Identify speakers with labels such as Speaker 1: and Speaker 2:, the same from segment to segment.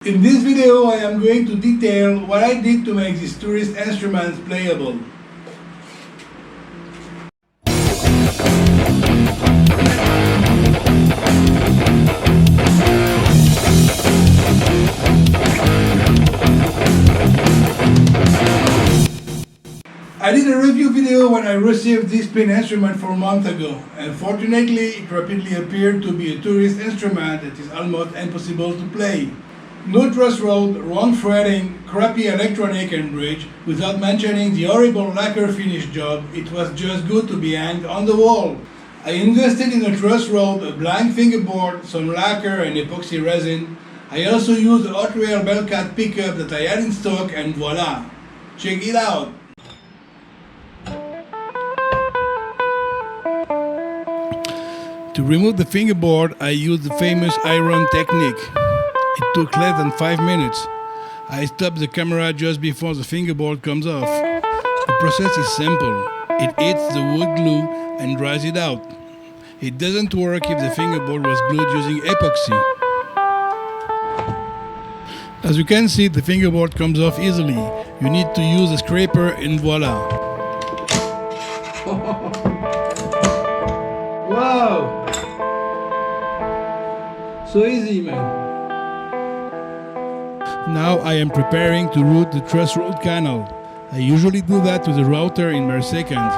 Speaker 1: In this video I am going to detail what I did to make these tourist instruments playable. I did a review video when I received this pin instrument 4 months ago, and fortunately it rapidly appeared to be a tourist instrument that is almost impossible to play. No truss rod, wrong fretting, crappy electronic and bridge, without mentioning the horrible lacquer finish job. It was just good to be hanged on the wall. I invested in a truss rod, a blank fingerboard, some lacquer and epoxy resin. I also used a hot rail Bellcat pickup that I had in stock, and voila! Check it out! To remove the fingerboard, I used the famous iron technique. It took less than 5 minutes. I stopped the camera just before the fingerboard comes off. The process is simple. It hits the wood glue and dries it out. It doesn't work if the fingerboard was glued using epoxy. As you can see, the fingerboard comes off easily. You need to use a scraper and voila. Wow! So easy, man. Now I am preparing to route the truss rod canal. I usually do that with a router in mere seconds.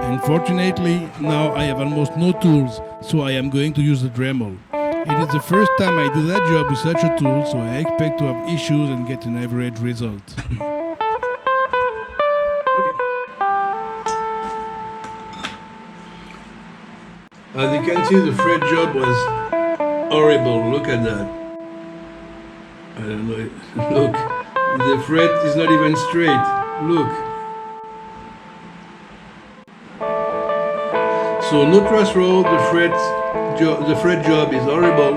Speaker 1: Unfortunately, now I have almost no tools, so I am going to use the Dremel. It is the first time I do that job with such a tool, so I expect to have issues and get an average result. As you can see, the fret job was horrible. Look at that. I don't know. Look, the fret is not even straight. Look. So no truss rod. The fret job is horrible.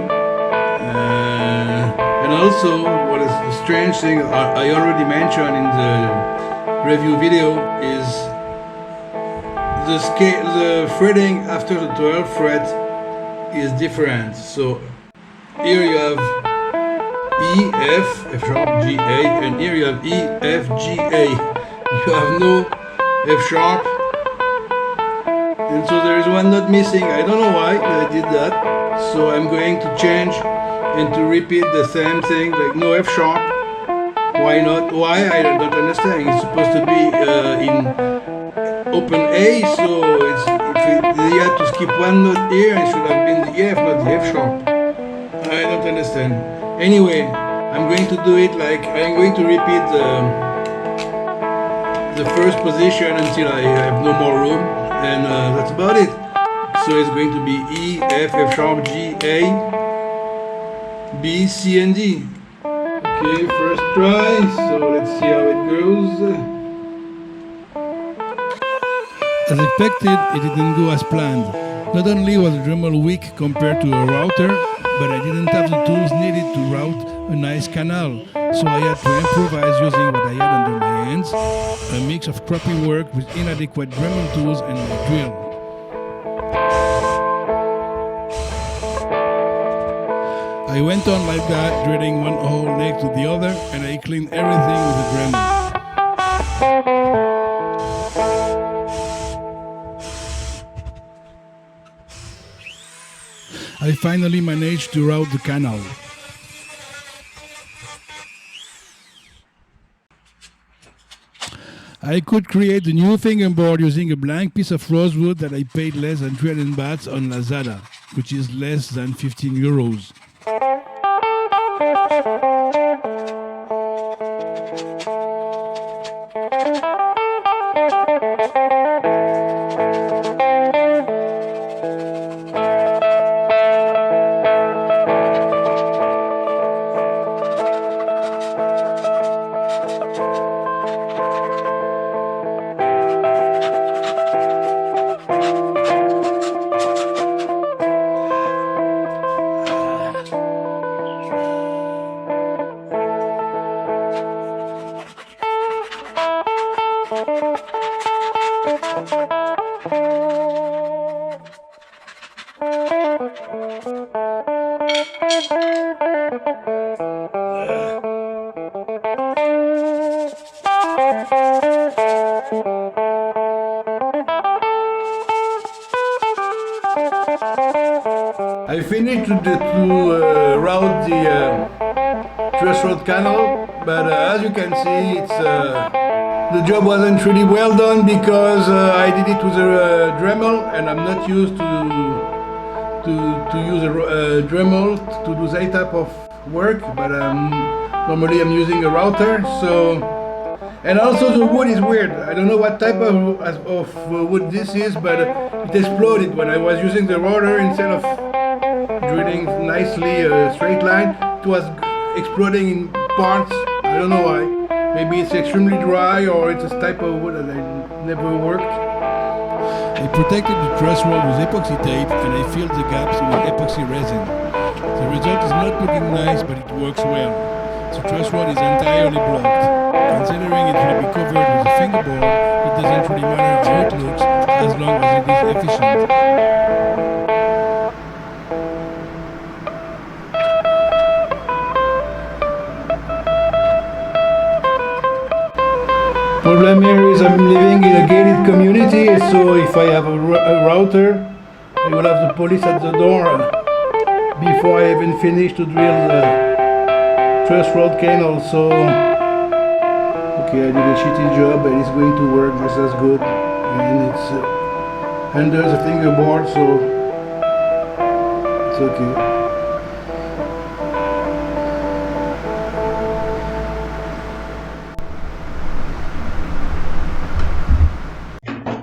Speaker 1: And also, what is the strange thing I already mentioned in the review video is the fretting after the 12th fret is different. So here you have E, F, F sharp, G, A, and here you have E, F, G, A. You have no F sharp, and so there is one note missing. I don't know why I did that, so I'm going to change and to repeat the same thing, like no F sharp. Why not? Why? I don't understand. It's supposed to be in open A, so they had to skip one note here, and it should have been the F, not the F sharp. I don't understand. Anyway, I'm going to do it like I'm going to repeat the first position until I have no more room, and that's about it. So it's going to be E, F, F sharp, G, A, B, C, and D. Okay, first try, so let's see how it goes. As expected, it didn't go as planned. Not only was the Dremel weak compared to a router, but I didn't have the tools needed to route a nice canal, so I had to improvise using what I had under my hands, a mix of crappy work with inadequate Dremel tools and my drill. I went on like that, drilling one hole next to the other, and I cleaned everything with a Dremel. I finally managed to route the canal. I could create the new fingerboard using a blank piece of rosewood that I paid less than 300 bahts on Lazada, which is less than 15 euros. finished to route the threshold canal, but as you can see, the job wasn't really well done because I did it with a Dremel, and I'm not used to use a Dremel to do that type of work. But normally I'm using a router. So, and also the wood is weird. I don't know what type of wood this is, but it exploded when I was using the router. Instead of drilling nicely a straight line, it was exploding in parts. I don't know why. Maybe it's extremely dry, or it's a type of wood that I never worked.
Speaker 2: I protected the truss rod with epoxy tape, and I filled the gaps with epoxy resin. The result is not looking nice, but it works well. The truss rod is entirely blocked. Considering it will be covered with a fingerboard, it doesn't really matter how it looks, as long as it is efficient.
Speaker 1: Problem here is I'm living in a gated community, so if I have a router, I will have the police at the door before I even finish to drill the truss rod canal. So, okay, I did a shitty job, but it's going to work just as good, and it's under the fingerboard, so it's okay.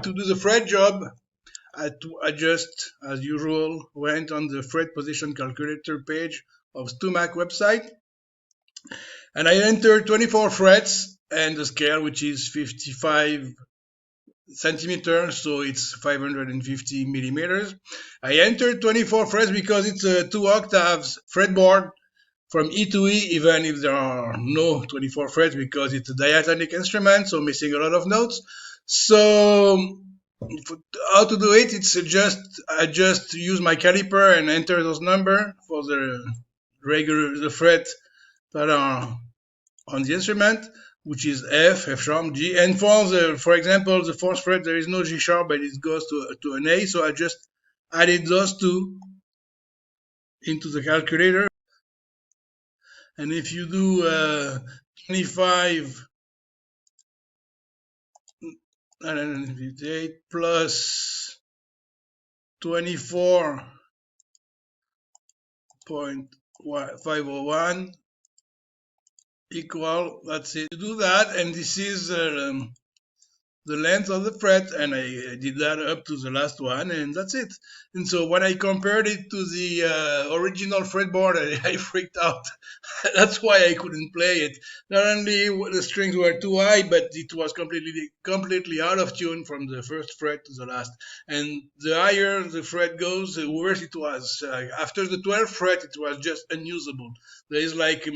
Speaker 1: To do the fret job, I just, as usual, went on the fret position calculator page of Stumac website, and I entered 24 frets and the scale, which is 55 centimeters, so it's 550 millimeters. I entered 24 frets because it's a 2 octaves fretboard from E to E, even if there are no 24 frets, because it's a diatonic instrument, so missing a lot of notes. So how to do it? It's I just use my caliper and enter those numbers for the fret that are on the instrument, which is F sharp, G, and for example, the fourth fret there is no G sharp, but it goes to an A, so I just added those two into the calculator. And if you do 25 plus 24.501 equal, that's it. You do that, and this is the length of the fret, and I did that up to the last one, and that's it. And so when I compared it to the original fretboard, I freaked out. That's why I couldn't play it. Not only the strings were too high, but it was completely out of tune from the first fret to the last. And the higher the fret goes, the worse it was. After the 12th fret, it was just unusable. There is like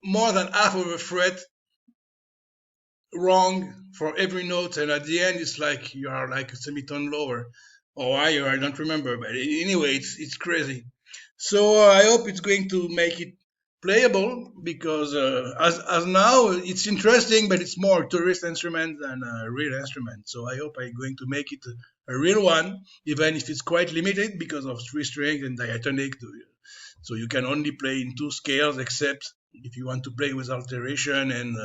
Speaker 1: more than half of a fret wrong for every note, and at the end it's like you are like a semitone lower or higher, I don't remember, but anyway, it's crazy. So I hope it's going to make it playable, because as now it's interesting, but it's more a tourist instrument than a real instrument. So I hope I'm going to make it a real one, even if it's quite limited because of 3 strings and diatonic. So you can only play in 2 scales, except if you want to play with alteration, and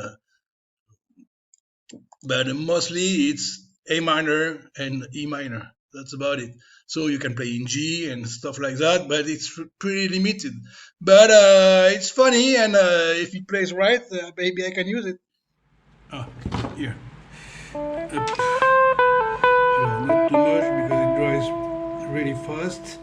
Speaker 1: but mostly it's A minor and E minor. That's about it. So you can play in G and stuff like that, but it's pretty limited. But it's funny, and if it plays right, maybe I can use it. Oh, here. Not too much because it dries really fast.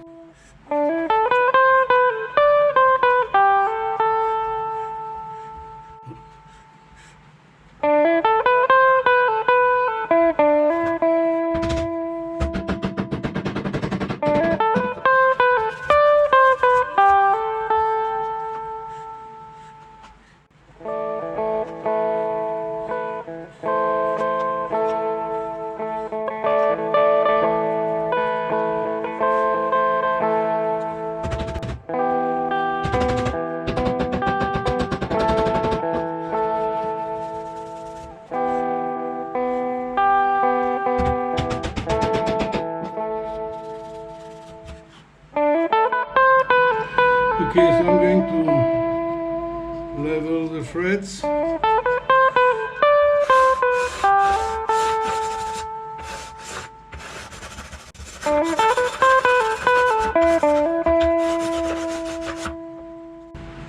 Speaker 1: Level the frets.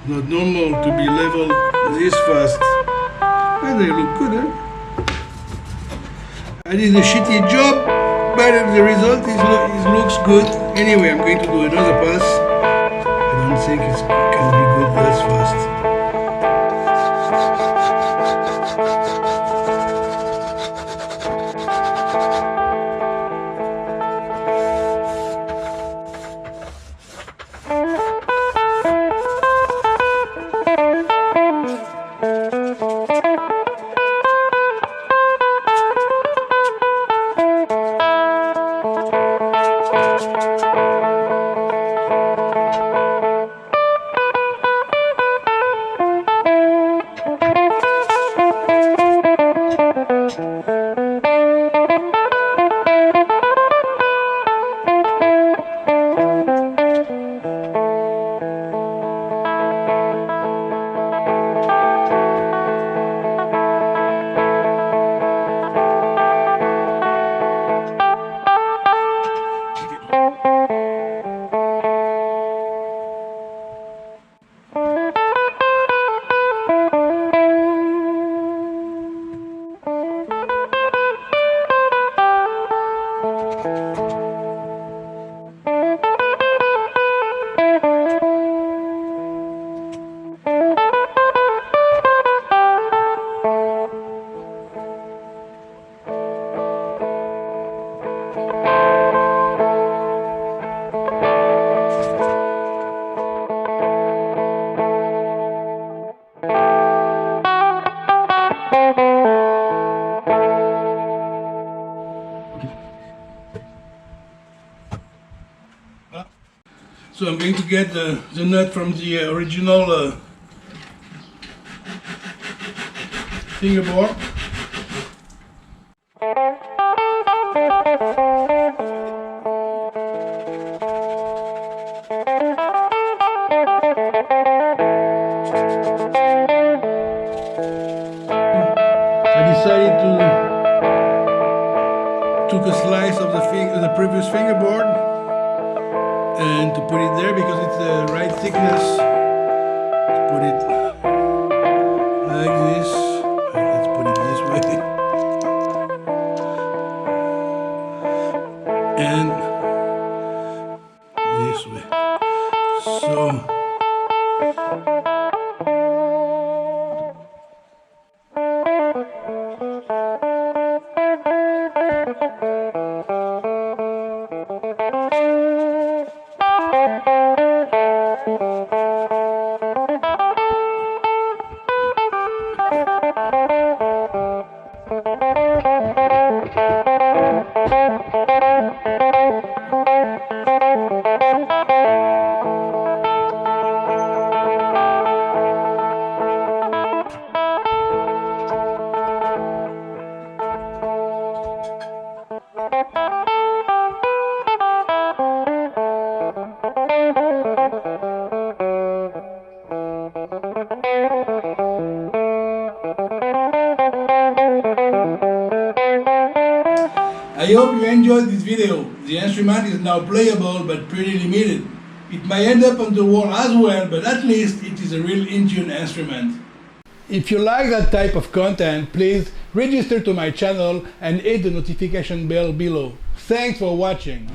Speaker 1: Not normal to be leveled this fast. And they look good, eh? I did a shitty job, but the result looks good. Anyway, I'm going to do another pass. I don't think it can be good as fast. So I'm going to get the nut from the original fingerboard. I decided to took a slice of the previous fingerboard and to put it there because it's the right thickness. To put it like this. Let's put it this way. And this way. So I hope you enjoyed this video. The instrument is now playable but pretty limited. It may end up on the wall as well, but at least it is a real in-tune instrument. If you like that type of content, please register to my channel and hit the notification bell below. Thanks for watching.